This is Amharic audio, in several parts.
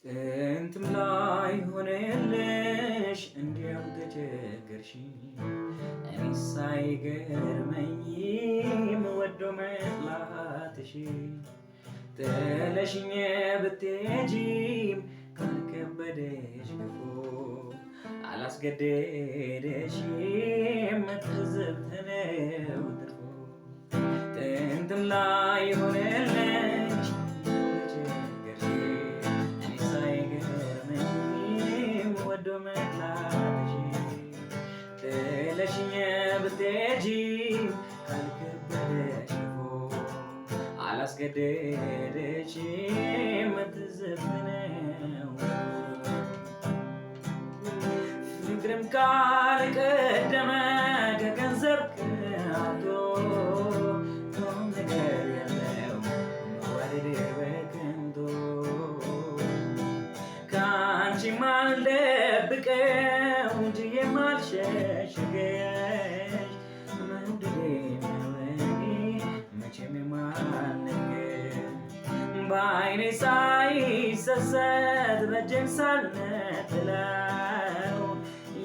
ጥንትም ላይ ሆነልሽ እንዲያው ተቸገርሽ እኔስ አይገርመኝም ወዶ መጥላትሽ ጥለሽኝ ብትሄጂም ካልከበደሽ ክፉ አላስገደደሽም ትዝብት ነው ትርፉ ጥንትም ላይ ሆነልሽ ተቸገርሽ እኔስ አይገርመኝም ወዶ መጥላትሽ ጥለሽኝ ብትሄጂም ካልከበደሽ ክፉ አላስገደደሽም ትዝብት ነው ፍቅርም ካልቀደመ ከገንዘብ ከብቶ ቁም ነገር የለው መዋደድ በከንቱ ከአንቺም አልደብቀው እንጂ የማልሸሽገሽ መውደዴ ነው እኔ መቼም የማልነግርሽ በዓይኔ ሳይሰሰት በእጄም ሳልነጥለው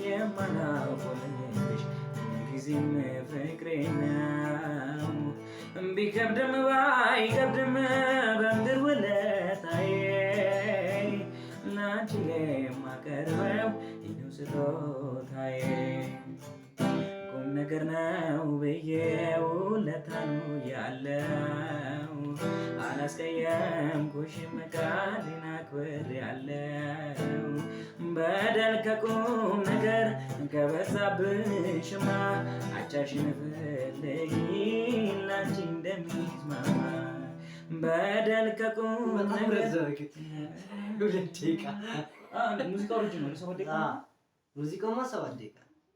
የማላውቅልሽ ጊዜም ፍቅሬ ነው ቢከብድም ባይከብድም በምድር ውለታዬ ላንቺ የማቀርበው ይኸው ስጦታዬ ቁም ነገር ነው ብዬ ውለታ ነው ያለው አላስቀየምኩሽም ቃሌን አክብሬያለሁ በደል ከቁም ነገር ከበዛብሽማ አቻሽን ፈልጊ ላንቺ እንደሚስማማ በደል ከቁም ነገር ሙዚቃው 7 ደቂቃ